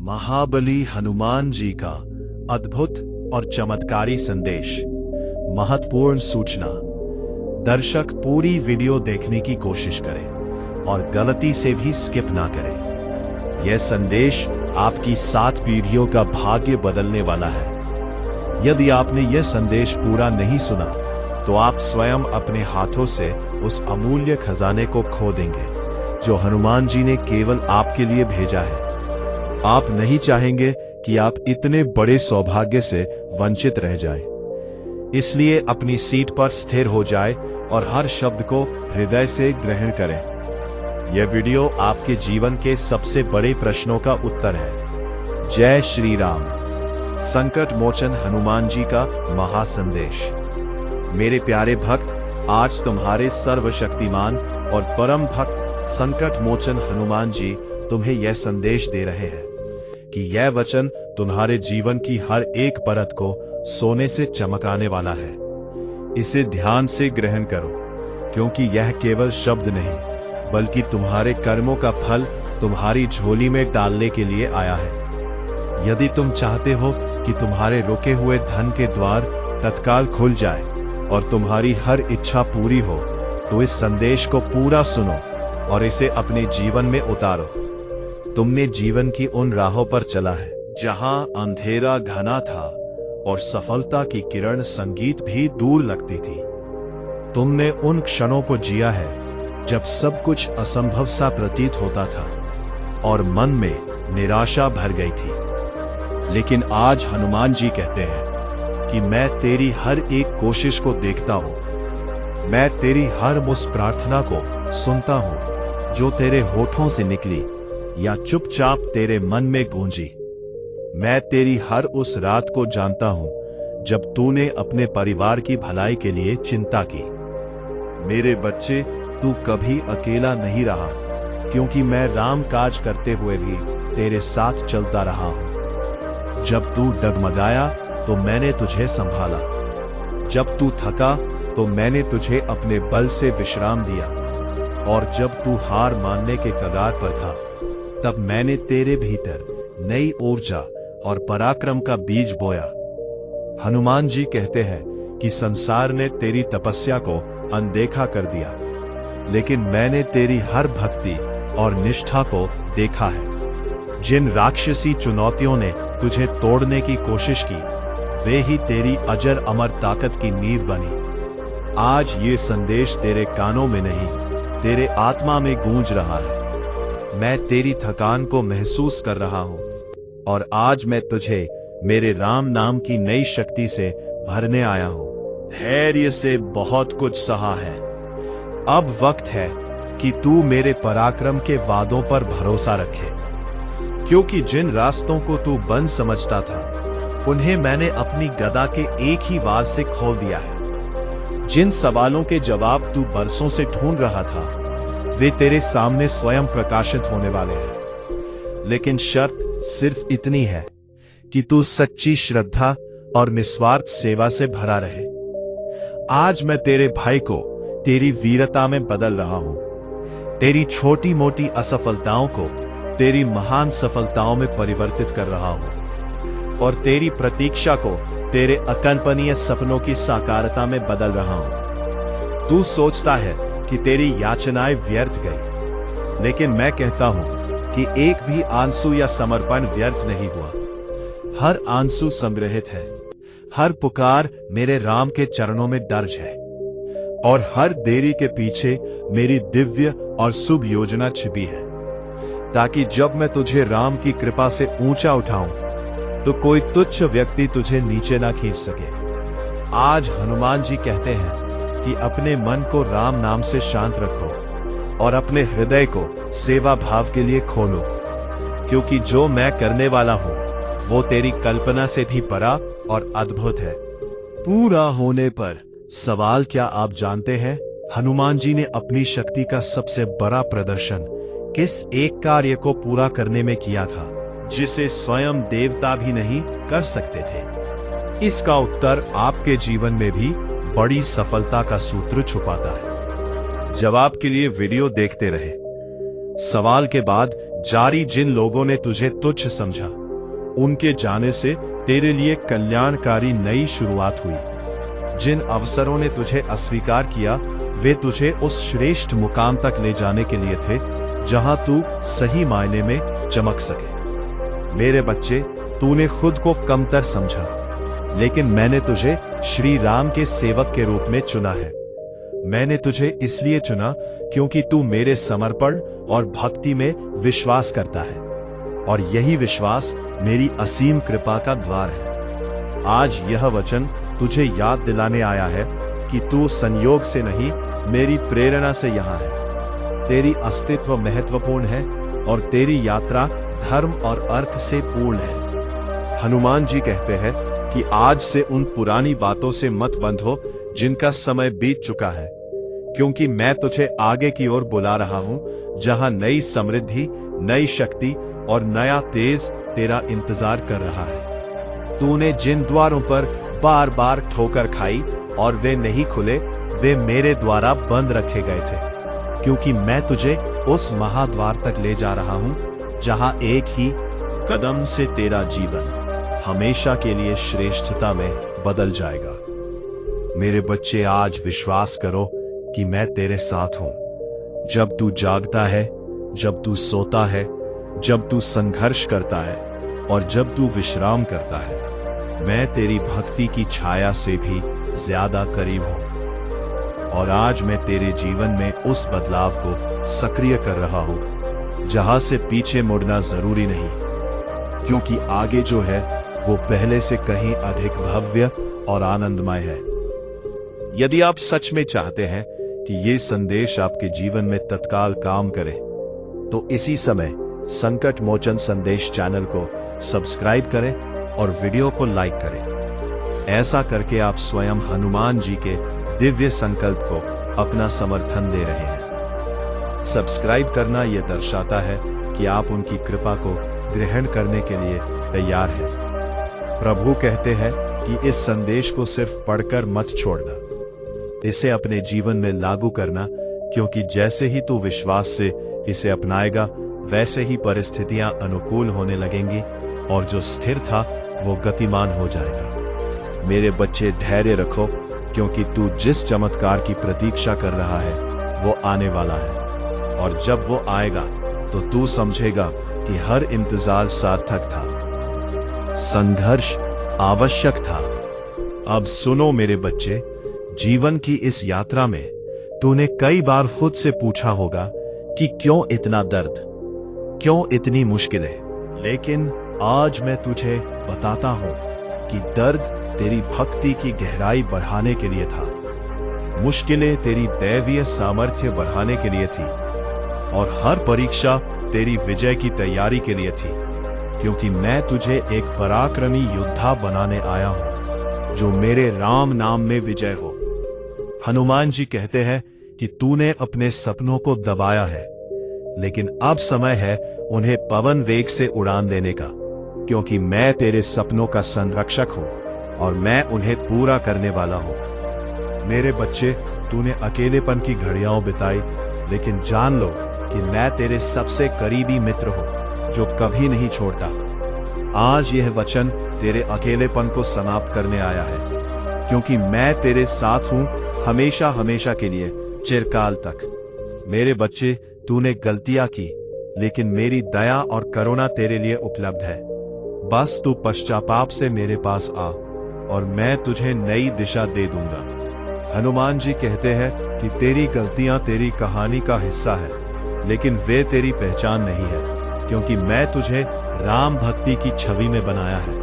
महाबली हनुमान जी का अद्भुत और चमत्कारी संदेश। महत्वपूर्ण सूचना। दर्शक पूरी वीडियो देखने की कोशिश करें और गलती से भी स्किप ना करें। यह संदेश आपकी 7 पीढ़ियों का भाग्य बदलने वाला है। यदि आपने यह संदेश पूरा नहीं सुना तो आप स्वयं अपने हाथों से उस अमूल्य खजाने को खो देंगे जो हनुमान जी ने केवल आपके लिए भेजा है। आप नहीं चाहेंगे कि आप इतने बड़े सौभाग्य से वंचित रह जाएं। इसलिए अपनी सीट पर स्थिर हो जाएं और हर शब्द को हृदय से ग्रहण करें। यह वीडियो आपके जीवन के सबसे बड़े प्रश्नों का उत्तर है। जय श्री राम। संकट मोचन हनुमान जी का महासंदेश। मेरे प्यारे भक्त, आज तुम्हारे सर्वशक्तिमान और परम भक्त संकट मोचन हनुमान जी तुम्हें यह संदेश दे रहे हैं कि यह वचन तुम्हारे जीवन की हर एक परत को सोने से चमकाने वाला है। इसे ध्यान से ग्रहण करो, क्योंकि यह केवल शब्द नहीं बल्कि तुम्हारे कर्मों का फल तुम्हारी झोली में डालने के लिए आया है। यदि तुम चाहते हो कि तुम्हारे रुके हुए धन के द्वार तत्काल खुल जाए और तुम्हारी हर इच्छा पूरी हो, तो इस संदेश को पूरा सुनो और इसे अपने जीवन में उतारो। तुमने जीवन की उन राहों पर चला है जहां अंधेरा घना था और सफलता की किरण संगीत भी दूर लगती थी। तुमने उन क्षणों को जिया है जब सब कुछ असंभव सा प्रतीत होता था और मन में निराशा भर गई थी। लेकिन आज हनुमान जी कहते हैं कि मैं तेरी हर एक कोशिश को देखता हूं। मैं तेरी हर उस प्रार्थना को सुनता हूं जो तेरे होठों से निकली या चुपचाप तेरे मन में गूंजी। मैं तेरी हर उस रात को जानता हूं जब तूने अपने परिवार की भलाई के लिए चिंता की। मेरे बच्चे, तू कभी अकेला नहीं रहा, क्योंकि मैं राम काज करते हुए भी तेरे साथ चलता रहा हूं। जब तू डगमगाया तो मैंने तुझे संभाला। जब तू थका तो मैंने तुझे अपने बल से विश्राम दिया, और जब तू हार मानने के कगार पर था तब मैंने तेरे भीतर नई ऊर्जा और पराक्रम का बीज बोया। हनुमान जी कहते हैं कि संसार ने तेरी तपस्या को अनदेखा कर दिया, लेकिन मैंने तेरी हर भक्ति और निष्ठा को देखा है। जिन राक्षसी चुनौतियों ने तुझे तोड़ने की कोशिश की, वे ही तेरी अजर अमर ताकत की नींव बनी। आज ये संदेश तेरे कानों में नहीं, तेरे आत्मा में गूंज रहा है। मैं तेरी थकान को महसूस कर रहा हूं और आज मैं तुझे मेरे राम नाम की नई शक्ति से भरने आया हूं। धैर्य से बहुत कुछ सहा है। अब वक्त है कि तू मेरे पराक्रम के वादों पर भरोसा रखे, क्योंकि जिन रास्तों को तू बंद समझता था, उन्हें मैंने अपनी गदा के एक ही वार से खोल दिया है। जिन सवालों के जवाब तू बरसों से ढूंढ रहा था, वे तेरे सामने स्वयं प्रकाशित होने वाले हैं। लेकिन शर्त सिर्फ इतनी है कि तू सच्ची श्रद्धा और निस्वार्थ सेवा से भरा रहे। आज मैं तेरे भाई को तेरी वीरता में बदल रहा हूं। तेरी छोटी मोटी असफलताओं को तेरी महान सफलताओं में परिवर्तित कर रहा हूं और तेरी प्रतीक्षा को तेरे अकल्पनीय सपनों की साकारता में बदल रहा हूं। तू सोचता है कि तेरी याचनाएं व्यर्थ गई, लेकिन मैं कहता हूं कि एक भी आंसू या समर्पण व्यर्थ नहीं हुआ। हर आंसू संग्रहित है, हर पुकार मेरे राम के चरणों में दर्ज है, और हर देरी के पीछे मेरी दिव्य और शुभ योजना छिपी है, ताकि जब मैं तुझे राम की कृपा से ऊंचा उठाऊं तो कोई तुच्छ व्यक्ति तुझे नीचे ना खींच सके। आज हनुमान जी कहते हैं कि अपने मन को राम नाम से शांत रखो और अपने हृदय को सेवा भाव के लिए खोलो, क्योंकि जो मैं करने वाला हूं वो तेरी कल्पना से भी बड़ा और अद्भुत है। पूरा होने पर सवाल क्या आप जानते हैं? हनुमान जी ने अपनी शक्ति का सबसे बड़ा प्रदर्शन किस एक कार्य को पूरा करने में किया था, जिसे स्वयं देवता भी नहीं कर सकते थे? इसका उत्तर आपके जीवन में भी बड़ी सफलता का सूत्र छुपाता है। जवाब के लिए वीडियो देखते रहे। सवाल के बाद जारी जिन लोगों ने तुझे तुच्छ समझा, उनके जाने से तेरे लिए कल्याणकारी नई शुरुआत हुई। जिन अवसरों ने तुझे अस्वीकार किया, वे तुझे उस श्रेष्ठ मुकाम तक ले जाने के लिए थे जहां तू सही मायने में चमक सके। मेरे बच्चे, तूने खुद को कमतर समझा, लेकिन मैंने तुझे श्री राम के सेवक के रूप में चुना है। मैंने तुझे इसलिए चुना क्योंकि तू मेरे समर्पण और भक्ति में विश्वास करता है, और यही विश्वास मेरी असीम कृपा का द्वार है। आज यह वचन तुझे याद दिलाने आया है कि तू संयोग से नहीं, मेरी प्रेरणा से यहां है। तेरी अस्तित्व महत्वपूर्ण है और तेरी यात्रा धर्म और अर्थ से पूर्ण है। हनुमान जी कहते हैं कि आज से उन पुरानी बातों से मत बंधो जिनका समय बीत चुका है, क्योंकि मैं तुझे आगे की ओर बुला रहा हूं, जहां नई समृद्धि, नई शक्ति और नया तेज तेरा इंतजार कर रहा है। तूने जिन द्वारों पर बार बार ठोकर खाई और वे नहीं खुले, वे मेरे द्वारा बंद रखे गए थे, क्योंकि मैं तुझे उस महाद्वार तक ले जा रहा हूं जहां एक ही कदम से तेरा जीवन हमेशा के लिए श्रेष्ठता में बदल जाएगा। मेरे बच्चे, आज विश्वास करो कि मैं तेरे साथ हूं। जब तू जागता है, जब तू सोता है, जब तू संघर्ष करता है और जब तू विश्राम करता है, मैं तेरी भक्ति की छाया से भी ज्यादा करीब हूं। और आज मैं तेरे जीवन में उस बदलाव को सक्रिय कर रहा हूं जहां से पीछे मुड़ना जरूरी नहीं, क्योंकि आगे जो है वो पहले से कहीं अधिक भव्य और आनंदमय है। यदि आप सच में चाहते हैं कि ये संदेश आपके जीवन में तत्काल काम करे, तो इसी समय संकट मोचन संदेश चैनल को सब्सक्राइब करें और वीडियो को लाइक करें। ऐसा करके आप स्वयं हनुमान जी के दिव्य संकल्प को अपना समर्थन दे रहे हैं। सब्सक्राइब करना यह दर्शाता है कि आप उनकी कृपा को ग्रहण करने के लिए तैयार हैं। प्रभु कहते हैं कि इस संदेश को सिर्फ पढ़कर मत छोड़ना, इसे अपने जीवन में लागू करना, क्योंकि जैसे ही तू विश्वास से इसे अपनाएगा, वैसे ही परिस्थितियां अनुकूल होने लगेंगी और जो स्थिर था वो गतिमान हो जाएगा। मेरे बच्चे, धैर्य रखो, क्योंकि तू जिस चमत्कार की प्रतीक्षा कर रहा है वो आने वाला है, और जब वो आएगा तो तू समझेगा कि हर इंतजार सार्थक था, संघर्ष आवश्यक था। अब सुनो मेरे बच्चे, जीवन की इस यात्रा में तूने कई बार खुद से पूछा होगा कि क्यों इतना दर्द, क्यों इतनी मुश्किलें, लेकिन आज मैं तुझे बताता हूं कि दर्द तेरी भक्ति की गहराई बढ़ाने के लिए था, मुश्किलें तेरी दैवीय सामर्थ्य बढ़ाने के लिए थी, और हर परीक्षा तेरी विजय की तैयारी के लिए थी, क्योंकि मैं तुझे एक पराक्रमी योद्धा बनाने आया हूं जो मेरे राम नाम में विजय हो। हनुमान जी कहते हैं कि तूने अपने सपनों को दबाया है, लेकिन अब समय है उन्हें पवन वेग से उड़ान देने का, क्योंकि मैं तेरे सपनों का संरक्षक हूं और मैं उन्हें पूरा करने वाला हूं। मेरे बच्चे, तूने अकेलेपन की घड़ियां बिताई, लेकिन जान लो कि मैं तेरे सबसे करीबी मित्र हूं जो कभी नहीं छोड़ता। आज यह वचन तेरे अकेलेपन को समाप्त करने आया है, क्योंकि मैं तेरे साथ हूं हमेशा हमेशा के लिए, चिरकाल तक। मेरे बच्चे, तूने गलतियां की, लेकिन मेरी दया और करुणा तेरे लिए उपलब्ध है। बस तू पश्चाताप से मेरे पास आ और मैं तुझे नई दिशा दे दूंगा। हनुमान जी कहते हैं कि तेरी गलतियां तेरी कहानी का हिस्सा है, लेकिन वे तेरी पहचान नहीं है, क्योंकि मैं तुझे राम भक्ति की छवि में बनाया है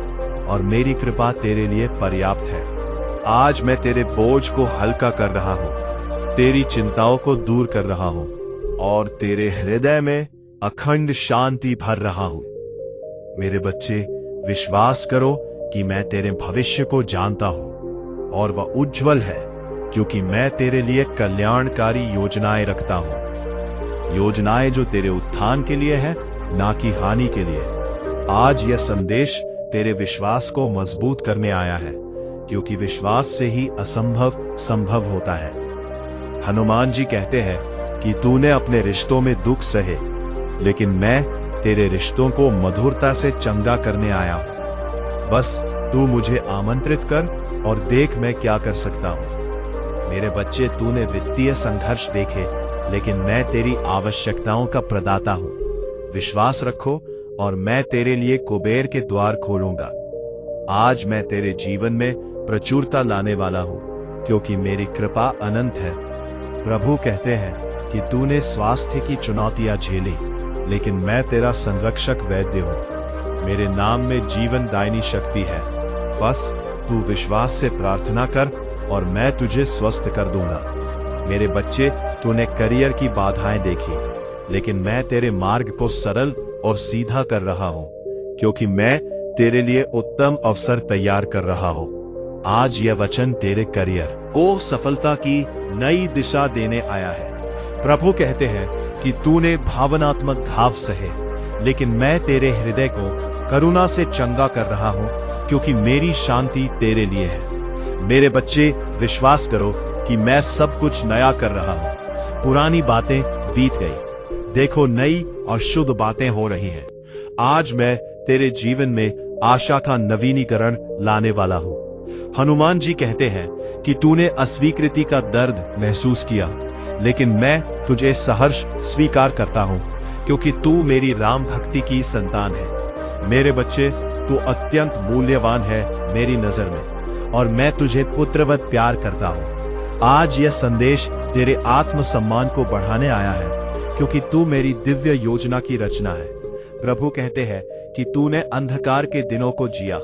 और मेरी कृपा तेरे लिए पर्याप्त है। आज मैं तेरे बोझ को हल्का कर रहा हूं, तेरी चिंताओं को दूर कर रहा हूं और तेरे हृदय में अखंड शांति भर रहा हूं। मेरे बच्चे, विश्वास करो कि मैं तेरे भविष्य को जानता हूं और वह उज्जवल है, क्योंकि मैं तेरे लिए कल्याणकारी योजनाएं रखता हूं, योजनाएं जो तेरे उत्थान के लिए है, ना कि हानि के लिए। आज यह संदेश तेरे विश्वास को मजबूत करने आया है, क्योंकि विश्वास से ही असंभव संभव होता है। हनुमान जी कहते हैं कि तूने अपने रिश्तों में दुख सहे, लेकिन मैं तेरे रिश्तों को मधुरता से चंगा करने आया हूं। बस तू मुझे आमंत्रित कर और देख मैं क्या कर सकता हूं। मेरे बच्चे, तूने वित्तीय संघर्ष देखे, लेकिन मैं तेरी आवश्यकताओं का प्रदाता हूं। विश्वास रखो और मैं तेरे लिए कुबेर के द्वार खोलूंगा। आज मैं तेरे जीवन में प्रचुरता लाने वाला हूं, क्योंकि मेरी कृपा अनंत है। प्रभु कहते हैं कि तूने स्वास्थ्य की चुनौतियां झेली, लेकिन मैं तेरा संरक्षक वैद्य हूं। मेरे नाम में जीवन दायनी शक्ति है। बस तू विश्वास से प्रार्थना कर और मैं तुझे स्वस्थ कर दूंगा। मेरे बच्चे, तूने करियर की बाधाएं देखी, लेकिन मैं तेरे मार्ग को सरल और सीधा कर रहा हूं, क्योंकि मैं तेरे लिए उत्तम अवसर तैयार कर रहा हूं। आज यह वचन तेरे करियर को सफलता की नई दिशा देने आया है। प्रभु कहते हैं कि तूने भावनात्मक घाव सहे, लेकिन मैं तेरे हृदय को करुणा से चंगा कर रहा हूं, क्योंकि मेरी शांति तेरे लिए है। मेरे बच्चे, विश्वास करो कि मैं सब कुछ नया कर रहा हूं। पुरानी बातें बीत गई, देखो नई और शुद्ध बातें हो रही हैं। आज मैं तेरे जीवन में आशा का नवीनीकरण लाने वाला हूं। हनुमान जी कहते हैं कि तूने अस्वीकृति का दर्द महसूस किया, लेकिन मैं तुझे सहर्ष स्वीकार करता हूं, क्योंकि तू मेरी राम भक्ति की संतान है। मेरे बच्चे, तू अत्यंत मूल्यवान है मेरी नजर में, और मैं तुझे पुत्रवत प्यार करता हूं। आज यह संदेश तेरे आत्मसम्मान को बढ़ाने आया है, क्योंकि तू मेरी दिव्य योजना की रचना है। प्रभु कहते हैं कि तूने अंधकार के दिनों को जिया,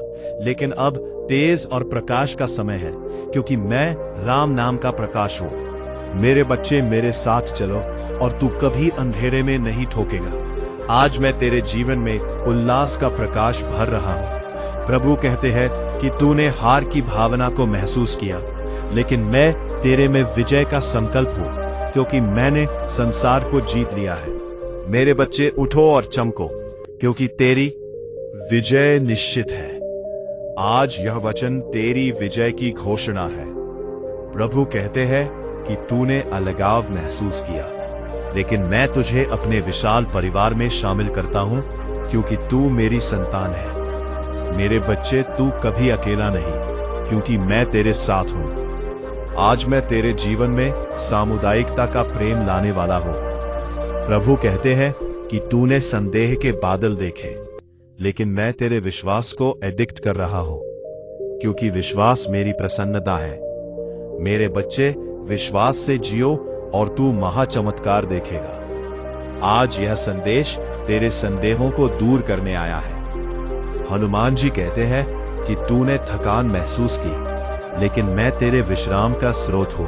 लेकिन अब तेज और प्रकाश का समय है, क्योंकि मैं राम नाम का प्रकाश हूं। मेरे बच्चे, मेरे साथ चलो और तू कभी अंधेरे में नहीं ठोकेगा। आज मैं तेरे जीवन में उल्लास का प्रकाश भर रहा हूं। प्रभु कहते हैं कि तूने हार की भावना को महसूस किया, लेकिन मैं तेरे में विजय का संकल्प हूं, क्योंकि मैंने संसार को जीत लिया है। मेरे बच्चे, उठो और चमको, क्योंकि तेरी विजय निश्चित है। आज यह वचन तेरी विजय की घोषणा है। प्रभु कहते हैं कि तूने अलगाव महसूस किया, लेकिन मैं तुझे अपने विशाल परिवार में शामिल करता हूं, क्योंकि तू मेरी संतान है। मेरे बच्चे, तू कभी अकेला नहीं, क्योंकि मैं तेरे साथ हूं। आज मैं तेरे जीवन में सामुदायिकता का प्रेम लाने वाला हूं। प्रभु कहते हैं कि तूने संदेह के बादल देखे, लेकिन मैं तेरे विश्वास को एडिक्ट कर रहा हूं, क्योंकि विश्वास मेरी प्रसन्नता है। मेरे बच्चे, विश्वास से जियो और तू महाचमत्कार देखेगा। आज यह संदेश तेरे संदेहों को दूर करने आया है। हनुमान जी कहते हैं कि तूने थकान महसूस की, लेकिन मैं तेरे विश्राम का स्रोत हूं।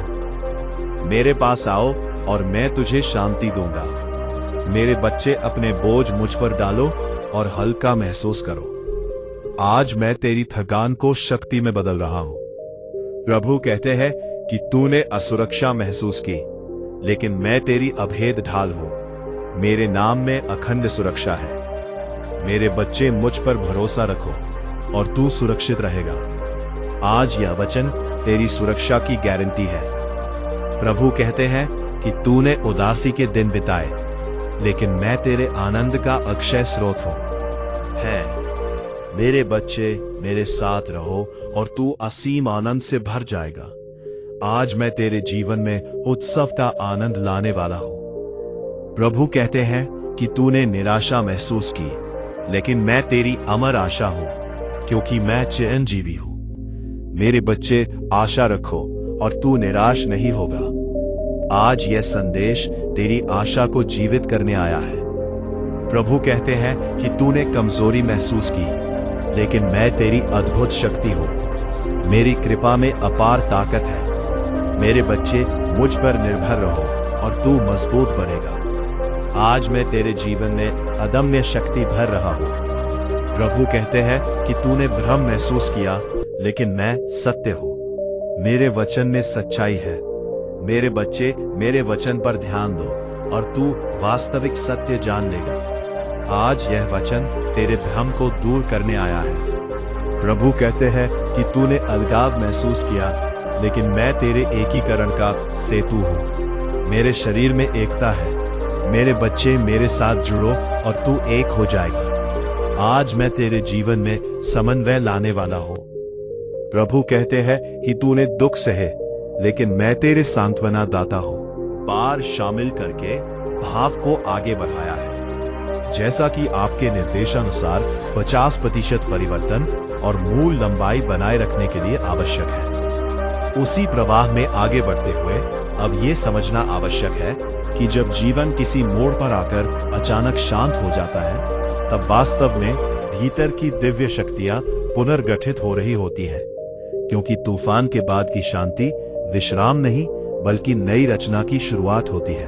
मेरे पास आओ और मैं तुझे शांति दूंगा। मेरे बच्चे, अपने बोझ मुझ पर डालो और हल्का महसूस करो। आज मैं तेरी थकान को शक्ति में बदल रहा हूं। प्रभु कहते हैं कि तूने असुरक्षा महसूस की, लेकिन मैं तेरी अभेद ढाल हूं। मेरे नाम में अखंड सुरक्षा है। मेरे बच्चे, मुझ पर भरोसा रखो और तू सुरक्षित रहेगा। आज यह वचन तेरी सुरक्षा की गारंटी है। प्रभु कहते हैं कि तूने उदासी के दिन बिताए, लेकिन मैं तेरे आनंद का अक्षय स्रोत हूं। मेरे बच्चे, मेरे साथ रहो और तू असीम आनंद से भर जाएगा। आज मैं तेरे जीवन में उत्सव का आनंद लाने वाला हूं। प्रभु कहते हैं कि तूने निराशा महसूस की, लेकिन मैं तेरी अमर आशा हूं, क्योंकि मैं चिरंजीवी हूं। मेरे बच्चे, आशा रखो और तू निराश नहीं होगा। आज यह संदेश तेरी आशा को जीवित करने आया है। प्रभु कहते हैं कि तूने कमजोरी महसूस की, लेकिन मैं तेरी अद्भुत शक्ति हूं। मेरी कृपा में अपार ताकत है। मेरे बच्चे, मुझ पर निर्भर रहो और तू मजबूत बनेगा। आज मैं तेरे जीवन में अदम्य शक्ति भर रहा हूं। प्रभु कहते हैं कि तूने भ्रम महसूस किया, लेकिन मैं सत्य हूं। मेरे वचन में सच्चाई है। मेरे बच्चे, मेरे वचन पर ध्यान दो और तू वास्तविक सत्य जान लेगा। आज यह वचन तेरे भ्रम को दूर करने आया है। प्रभु कहते हैं कि तूने अलगाव महसूस किया, लेकिन मैं तेरे एकीकरण का सेतु हूं। मेरे शरीर में एकता है। मेरे बच्चे, मेरे साथ जुड़ो और तू एक हो जाएगा। आज मैं तेरे जीवन में समन्वय लाने वाला हूं। प्रभु कहते हैं कि तूने दुख सहे, लेकिन मैं तेरे सांत्वना दाता हूं। पार शामिल करके भाव को आगे बढ़ाया है। जैसा कि आपके निर्देशानुसार 50% परिवर्तन और मूल लंबाई बनाए रखने के लिए आवश्यक है। उसी प्रवाह में आगे बढ़ते हुए अब यह समझना आवश्यक है कि जब जीवन किसी मोड़ पर आकर अचानक शांत हो जाता है, तब वास्तव में भीतर की दिव्य शक्तियां पुनर्गठित हो रही होती है। क्योंकि तूफान के बाद की शांति विश्राम नहीं, बल्कि नई रचना की शुरुआत होती है।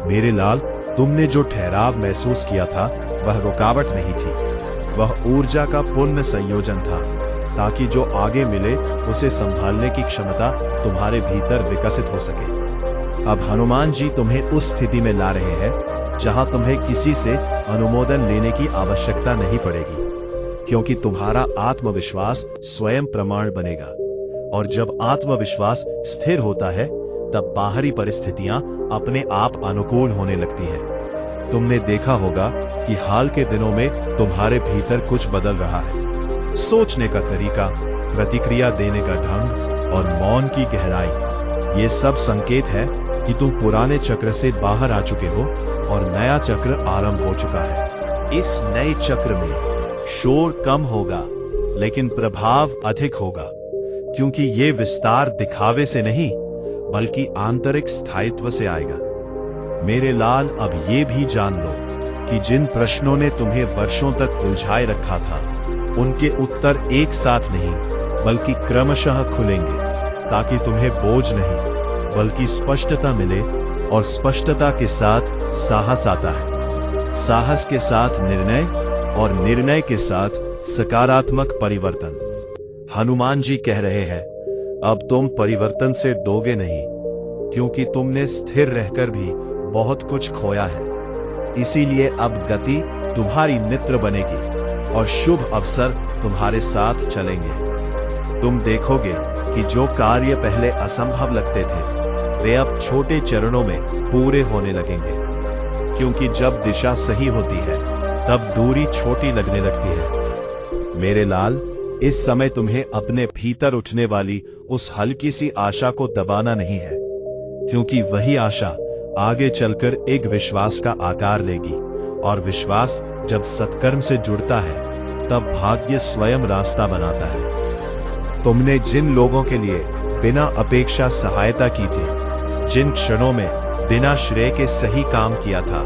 मेरे लाल, तुमने जो ठहराव महसूस किया था वह रुकावट नहीं थी, वह ऊर्जा का पुण्य संयोजन था, ताकि जो आगे मिले उसे संभालने की क्षमता तुम्हारे भीतर विकसित हो सके। अब हनुमान जी तुम्हें उस स्थिति में ला रहे हैं जहां तुम्हें किसी से अनुमोदन लेने की आवश्यकता नहीं पड़ेगी, क्योंकि तुम्हारा आत्मविश्वास स्वयं प्रमाण बनेगा। और जब आत्मविश्वास स्थिर होता है, तब बाहरी परिस्थितियां अपने आप अनुकूल होने लगती हैं। तुमने देखा होगा कि हाल के दिनों में तुम्हारे भीतर कुछ बदल रहा है। सोचने का तरीका, प्रतिक्रिया देने का ढंग और मौन की गहराई, ये सब संकेत है कि तुम पुराने चक्र से बाहर आ चुके हो और नया चक्र आरंभ हो चुका है। इस नए चक्र में शोर कम होगा, लेकिन प्रभाव अधिक होगा, क्योंकि ये विस्तार दिखावे से नहीं, बल्कि आंतरिक स्थायित्व से आएगा। मेरे लाल, अब ये भी जान लो कि जिन प्रश्नों ने तुम्हें वर्षों तक उलझाए रखा था, उनके उत्तर एक साथ नहीं, बल्कि क्रमशः खुलेंगे, ताकि तुम्हें बोझ नहीं, बल्कि स्पष्टता मिले। और स्पष्टता के साथ साहस आता है, साहस के साथ निर्णय, और निर्णय के साथ सकारात्मक परिवर्तन। हनुमान जी कह रहे हैं, अब तुम परिवर्तन से डोगे नहीं, क्योंकि तुमने स्थिर रहकर भी बहुत कुछ खोया है। इसीलिए अब गति तुम्हारी मित्र बनेगी और शुभ अवसर तुम्हारे साथ चलेंगे। तुम देखोगे कि जो कार्य पहले असंभव लगते थे, वे अब छोटे चरणों में पूरे होने लगेंगे। क्योंकि जब दिशा सही होती है, तब दूरी छोटी लगने लगती है। मेरे लाल, इस समय तुम्हें अपने भीतर उठने वाली उस हल्की सी आशा को दबाना नहीं है, क्योंकि वही आशा आगे चलकर एक विश्वास का आकार लेगी। और विश्वास जब सत्कर्म से जुड़ता है, तब भाग्य स्वयं रास्ता बनाता है। तुमने जिन लोगों के लिए बिना अपेक्षा सहायता की थी, जिन क्षणों में बिना श्रेय के सही काम किया था,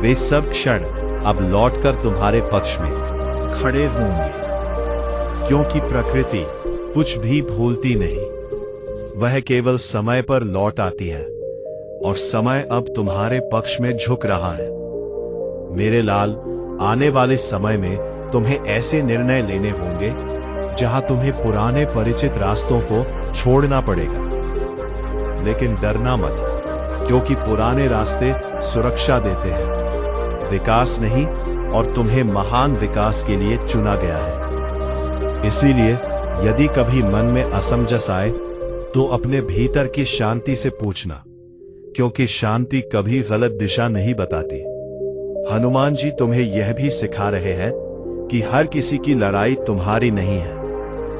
वे सब क्षण अब लौटकर तुम्हारे पक्ष में खड़े होंगे। क्योंकि प्रकृति कुछ भी भूलती नहीं, वह केवल समय पर लौट आती है, और समय अब तुम्हारे पक्ष में झुक रहा है। मेरे लाल, आने वाले समय में तुम्हें ऐसे निर्णय लेने होंगे जहां तुम्हें पुराने परिचित रास्तों को छोड़ना पड़ेगा। लेकिन डरना मत, क्योंकि पुराने रास्ते सुरक्षा देते हैं, विकास नहीं, और तुम्हें महान विकास के लिए चुना गया है। इसीलिए यदि कभी मन में असमंजस आए, तो अपने भीतर की शांति से पूछना, क्योंकि शांति कभी गलत दिशा नहीं बताती। हनुमान जी तुम्हें यह भी सिखा रहे हैं कि हर किसी की लड़ाई तुम्हारी नहीं है,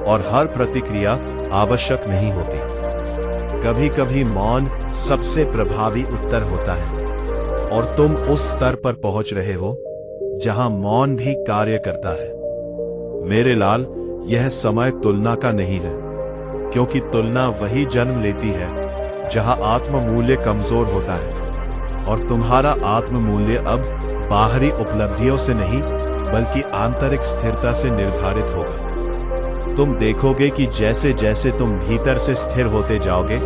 और हर प्रतिक्रिया आवश्यक नहीं होती। कभी कभी मौन सबसे प्रभावी उत्तर होता है, और तुम उस स्तर पर पहुंच रहे हो जहां मौन भी कार्य करता है। मेरे लाल, यह समय तुलना का नहीं है, क्योंकि तुलना वही जन्म लेती है जहां आत्म मूल्य कमजोर होता है। और तुम्हारा आत्म मूल्य अब बाहरी उपलब्धियों से नहीं, बल्कि आंतरिक स्थिरता से निर्धारित होगा। तुम देखोगे कि जैसे जैसे तुम भीतर से स्थिर होते जाओगे,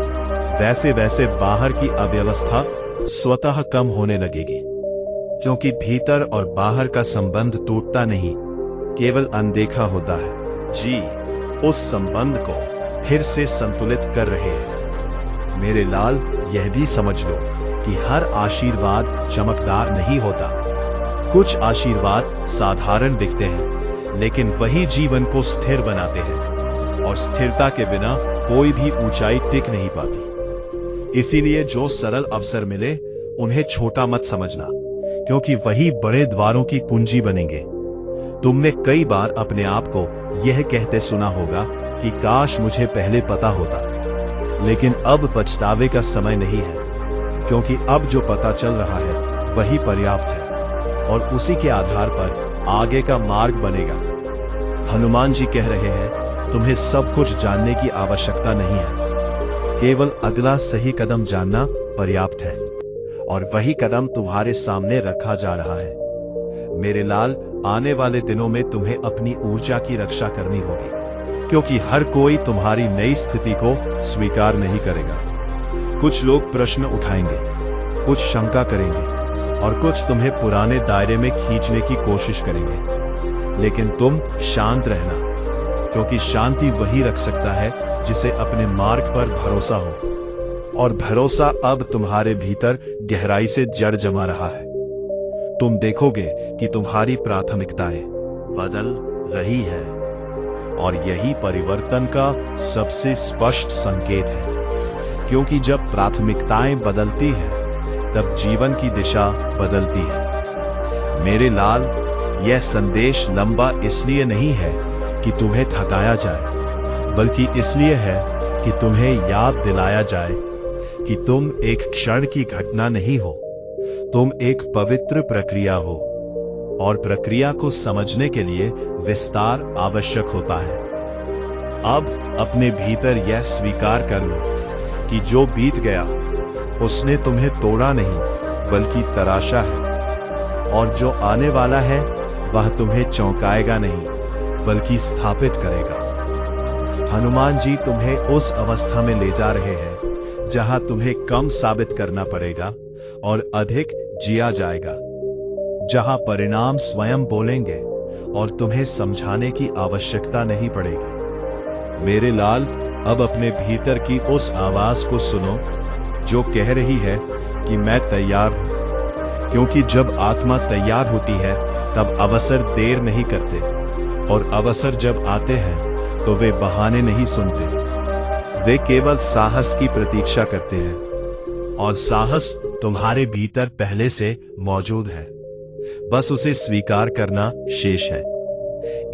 वैसे वैसे बाहर की अव्यवस्था स्वतः कम होने लगेगी। क्योंकि भीतर और बाहर का संबंध टूटता नहीं, केवल अनदेखा होता है। जी उस संबंध को फिर से संतुलित कर रहे हैं। मेरे लाल, यह भी समझ लो कि हर आशीर्वाद चमकदार नहीं होता। कुछ आशीर्वाद साधारण दिखते हैं, लेकिन वही जीवन को स्थिर बनाते हैं, और स्थिरता के बिना कोई भी ऊंचाई टिक नहीं पाती। इसीलिए जो सरल अवसर मिले, उन्हें छोटा मत समझना, क्योंकि वही बड़े द्वारों की कुंजी बनेंगे। तुमने कई बार अपने आप को यह कहते सुना होगा कि काश मुझे पहले पता होता, लेकिन अब पछतावे का समय नहीं है, क्योंकि अब जो पता चल रहा है वही पर्याप्त है और उसी के आधार पर आगे का मार्ग बनेगा। हनुमान जी कह रहे हैं, तुम्हें सब कुछ जानने की आवश्यकता नहीं है, केवल अगला सही कदम जानना पर्याप्त है और वही कदम तुम्हारे सामने रखा जा रहा है। मेरे लाल, आने वाले दिनों में तुम्हें अपनी ऊर्जा की रक्षा करनी होगी, क्योंकि हर कोई तुम्हारी नई स्थिति को स्वीकार नहीं करेगा। कुछ लोग प्रश्न उठाएंगे, कुछ शंका करेंगे और कुछ तुम्हें पुराने दायरे में खींचने की कोशिश करेंगे, लेकिन तुम शांत रहना, क्योंकि शांति वही रख सकता है जिसे अपने मार्ग पर भरोसा हो, और भरोसा अब तुम्हारे भीतर गहराई से जड़ जमा रहा है। तुम देखोगे कि तुम्हारी प्राथमिकताएं बदल रही है और यही परिवर्तन का सबसे स्पष्ट संकेत है, क्योंकि जब प्राथमिकताएं बदलती हैं तब जीवन की दिशा बदलती है। मेरे लाल, यह संदेश लंबा इसलिए नहीं है कि तुम्हें थकाया जाए, बल्कि इसलिए है कि तुम्हें याद दिलाया जाए कि तुम एक क्षण की घटना नहीं हो, तुम एक पवित्र प्रक्रिया हो और प्रक्रिया को समझने के लिए विस्तार आवश्यक होता है। अब अपने भीतर यह स्वीकार कर लो कि जो बीत गया उसने तुम्हें तोड़ा नहीं बल्कि तराशा है, और जो आने वाला है वह तुम्हें चौंकाएगा नहीं बल्कि स्थापित करेगा। हनुमान जी तुम्हें उस अवस्था में ले जा रहे हैं जहां तुम्हें कम साबित करना पड़ेगा और अधिक जिया जाएगा, जहां परिणाम स्वयं बोलेंगे और तुम्हें समझाने की आवश्यकता नहीं पड़ेगी। मेरे लाल, अब अपने भीतर की उस आवाज को सुनो जो कह रही है कि मैं तैयार हूं, क्योंकि जब आत्मा तैयार होती है तब अवसर देर नहीं करते, और अवसर जब आते हैं तो वे बहाने नहीं सुनते, वे केवल साहस की प्रतीक्षा करते हैं, और साहस तुम्हारे भीतर पहले से मौजूद है, बस उसे स्वीकार करना शेष है।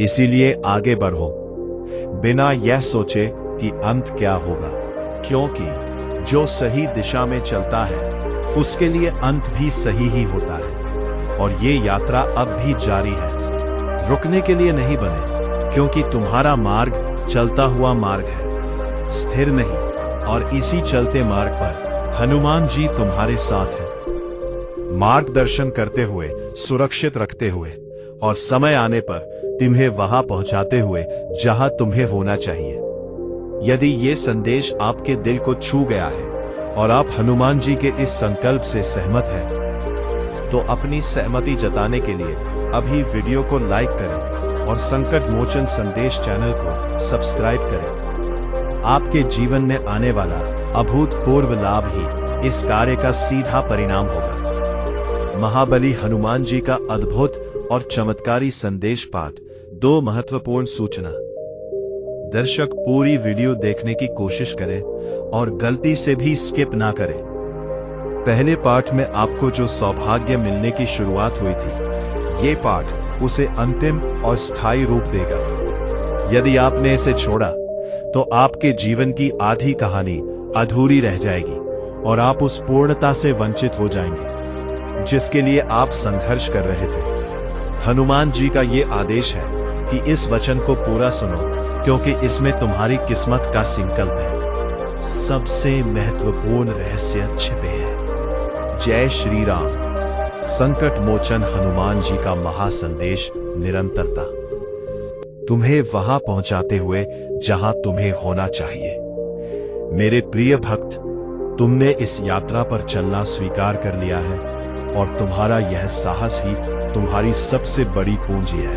इसीलिए आगे बढ़ो, बिना यह सोचे कि अंत क्या होगा, क्योंकि जो सही दिशा में चलता है उसके लिए अंत भी सही ही होता है, और ये यात्रा अब भी जारी है, रुकने के लिए नहीं बने, क्योंकि तुम्हारा मार्ग चलता हुआ मार्ग है, स्थिर नहीं, और इसी चलते मार्ग पर हनुमान जी तुम्हारे साथ हैं, मार्गदर्शन करते हुए, सुरक्षित रखते हुए और समय आने पर तुम्हें वहां पहुंचाते हुए जहां तुम्हें होना चाहिए। यदि ये संदेश आपके दिल को छू गया है और आप हनुमान जी के इस संकल्प से सहमत हैं, तो अपनी सहमति जताने के लिए अभी वीडियो को लाइक करें और संकट मोचन संदेश चैनल को सब्सक्राइब करें। आपके जीवन में आने वाला अभूतपूर्व लाभ ही इस कार्य का सीधा परिणाम होगा। महाबली हनुमान जी का अद्भुत और चमत्कारी संदेश पाठ। 2 महत्वपूर्ण सूचना। दर्शक पूरी वीडियो देखने की कोशिश करें और गलती से भी स्किप ना करें। पहले पाठ में आपको जो सौभाग्य मिलने की शुरुआत हुई थी, ये पाठ उसे अंतिम और स्थायी रूप देगा। यदि आपने इसे छोड़ा तो आपके जीवन की आधी कहानी अधूरी रह जाएगी और आप उस पूर्णता से वंचित हो जाएंगे जिसके लिए आप संघर्ष कर रहे थे। हनुमान जी का ये आदेश है कि इस वचन को पूरा सुनो, क्योंकि इसमें तुम्हारी किस्मत का संकल्प है। सबसे महत्वपूर्ण रहस्य छिपे हैं। जय श्री राम। संकट मोचन हनुमान जी का महासंदेश निरंतरता, तुम्हें वहां पहुंचाते हुए जहां तुम्हें होना चाहिए। मेरे प्रिय भक्त, तुमने इस यात्रा पर चलना स्वीकार कर लिया है और तुम्हारा यह साहस ही तुम्हारी सबसे बड़ी पूंजी है।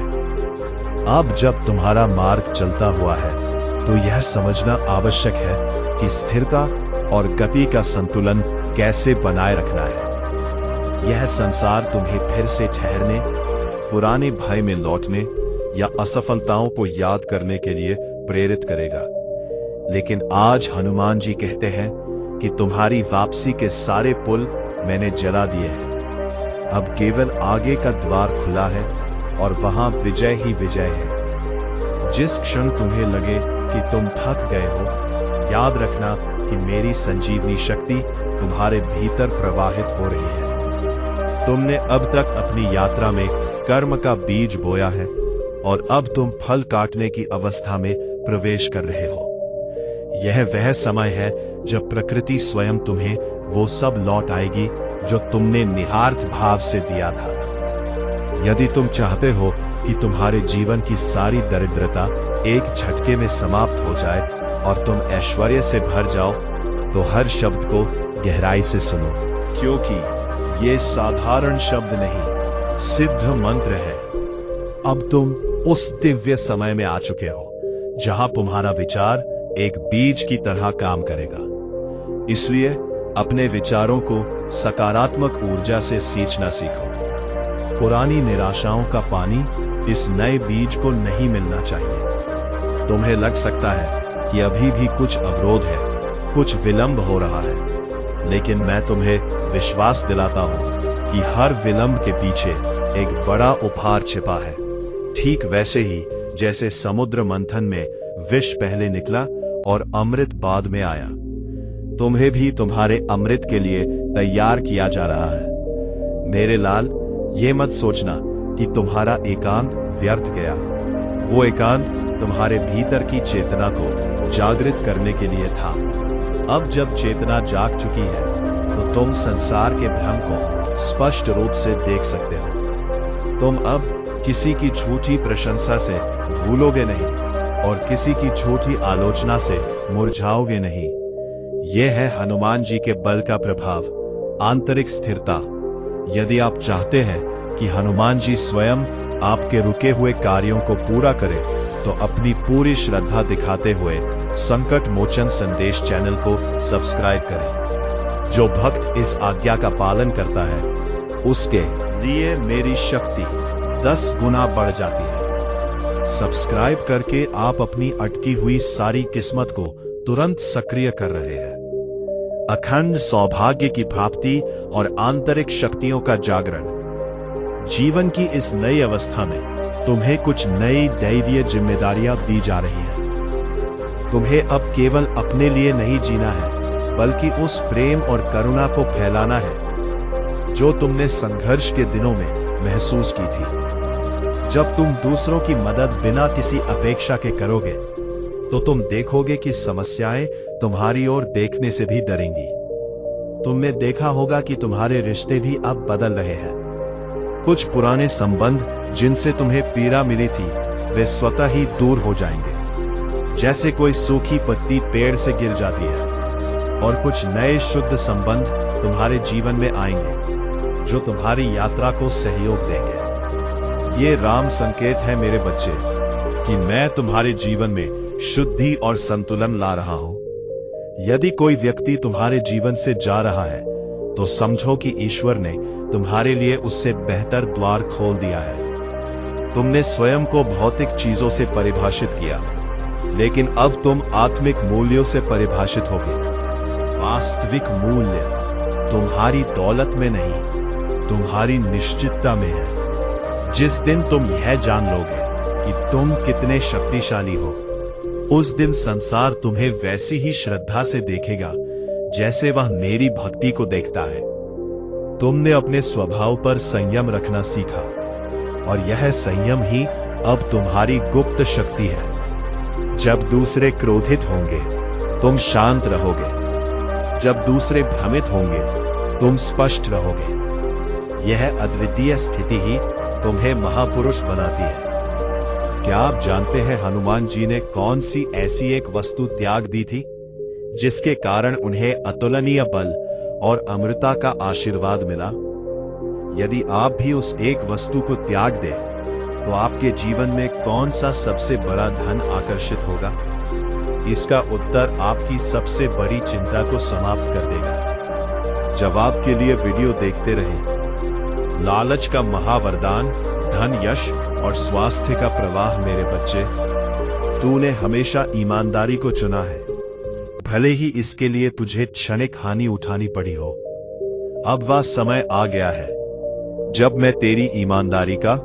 अब जब तुम्हारा मार्ग चलता हुआ है तो यह समझना आवश्यक है कि स्थिरता और गति का संतुलन कैसे बनाए रखना है। यह संसार तुम्हें फिर से ठहरने, पुराने भय में लौटने या असफलताओं को याद करने के लिए प्रेरित करेगा, लेकिन आज हनुमान जी कहते हैं कि तुम्हारी वापसी के सारे पुल मैंने जला दिए हैं। अब केवल आगे का द्वार खुला है और वहां विजय ही विजय है। जिस क्षण तुम्हें लगे कि तुम थक गए हो, याद रखना कि मेरी संजीवनी शक्ति तुम्हारे भीतर प्रवाहित हो रही है। तुमने अब तक अपनी यात्रा में कर्म का बीज बोया है और अब तुम फल काटने की अवस्था में प्रवेश कर रहे हो। यह वह समय है जब प्रकृति स्वयं तुम्हें वो सब लौट आएगी जो तुमने निहार्थ भाव से दिया था। यदि तुम चाहते हो कि तुम्हारे जीवन की सारी दरिद्रता एक झटके में समाप्त हो जाए और तुम ऐश्वर्य से भर जाओ, तो हर शब्द को गहराई से सुनो, क्योंकि ये साधारण शब्द नहीं, सिद्ध मंत्र है। अब तुम उस दिव्य समय में आ चुके हो जहां तुम्हारा विचार एक बीज की तरह काम करेगा। इसलिए अपने विचारों को सकारात्मक ऊर्जा से सींचना सीखो। पुरानी निराशाओं का पानी इस नए बीज को नहीं मिलना चाहिए। तुम्हें लग सकता है कि अभी भी कुछ अवरोध है, कुछ विलंब हो रहा है, लेकिन मैं तुम्हें विश्वास दिलाता हूं कि हर विलंब के पीछे एक बड़ा उपहार छिपा है। ठीक वैसे ही जैसे समुद्र मंथन में विष पहले निकला और अमृत बाद में आया, तुम्हें भी तुम्हारे अमृत के लिए तैयार किया जा रहा है। मेरे लाल, ये मत सोचना कि तुम्हारा एकांत व्यर्थ गया। वो एकांत तुम्हारे भीतर की चेतना को जागृत करने के लिए था। अब जब चेतना जाग चुकी है, तो तुम संसार के भ्रम को स्पष्ट रूप से देख सकते हो। तुम अब किसी की झूठी प्रशंसा से भूलोगे नहीं और किसी की झूठी आलोचना से मुरझाओगे नहीं। यह है हनुमान जी के बल का प्रभाव, आंतरिक स्थिरता। यदि आप चाहते हैं कि हनुमान जी स्वयं आपके रुके हुए कार्यों को पूरा करें, तो अपनी पूरी श्रद्धा दिखाते हुए संकट मोचन संदेश चैनल को सब्सक्राइब करें। जो भक्त इस आज्ञा का पालन करता है, उसके लिए मेरी शक्ति 10 गुना बढ़ जाती है। सब्सक्राइब करके आप अपनी अटकी हुई सारी किस्मत को तुरंत सक्रिय कर रहे हैं। अखंड सौभाग्य की प्राप्ति और आंतरिक शक्तियों का जागरण। जीवन की इस नई अवस्था में तुम्हें कुछ नई दैवीय जिम्मेदारियां दी जा रही हैं। तुम्हें अब केवल अपने लिए नहीं जीना है, बल्कि उस प्रेम और करुणा को फैलाना है जो तुमने संघर्ष के दिनों में महसूस की थी। जब तुम दूसरों की मदद बिना किसी अपेक्षा के करोगे, तो तुम देखोगे कि समस्याएं तुम्हारी ओर देखने से भी डरेंगी। तुमने देखा होगा कि तुम्हारे रिश्ते भी अब बदल रहे हैं। कुछ पुराने संबंध जिनसे तुम्हें पीड़ा मिली थी, वे स्वतः ही दूर हो जाएंगे, जैसे कोई सूखी पत्ती पेड़ से गिर जाती है। और कुछ नए शुद्ध संबंध तुम्हारे जीवन में आएंगे, जो तुम्हारी यात्रा को सहयोग देंगे। ये राम संकेत है मेरे बच्चे, कि मैं तुम्हारे जीवन में शुद्धि और संतुलन ला रहा हूं। यदि कोई व्यक्ति तुम्हारे जीवन से जा रहा है, तो समझो कि ईश्वर ने तुम्हारे लिए उससे बेहतर द्वार खोल दिया है। तुमने स्वयं को भौतिक चीजों से परिभाषित किया, लेकिन अब तुम आत्मिक मूल्यों से परिभाषित होगे। वास्तविक मूल्य तुम्हारी दौलत में नहीं, तुम्हारी निश्चितता में है। जिस दिन तुम यह जान लोगे कि तुम कितने शक्तिशाली हो, उस दिन संसार तुम्हें वैसी ही श्रद्धा से देखेगा जैसे वह मेरी भक्ति को देखता है। तुमने अपने स्वभाव पर संयम रखना सीखा, और यह संयम ही अब तुम्हारी गुप्त शक्ति है। जब दूसरे क्रोधित होंगे, तुम शांत रहोगे। जब दूसरे भ्रमित होंगे, तुम स्पष्ट रहोगे। यह अद्वितीय स्थिति ही तुम्हें महापुरुष बनाती है। क्या आप जानते हैं हनुमान जी ने कौन सी ऐसी एक वस्तु त्याग दी थी, जिसके कारण उन्हें अतुलनीय बल और अमृता का आशीर्वाद मिला? यदि आप भी उस एक वस्तु को त्याग दें, तो आपके जीवन में कौन सा सबसे बड़ा धन आकर्षित होगा? इसका उत्तर आपकी सबसे बड़ी चिंता को समाप्त कर देगा। जवाब के लिए वीडियो देखते रहें। लालच का महावरदान, धन, यश और स्वास्थ्य का प्रवाह। मेरे बच्चे, तूने हमेशा ईमानदारी को चुना है, भले ही इसके लिए तुझे क्षणिक हानि उठानी पड़ी हो। अब वह समय आ गया है जब मैं तेरी ईमानदारी का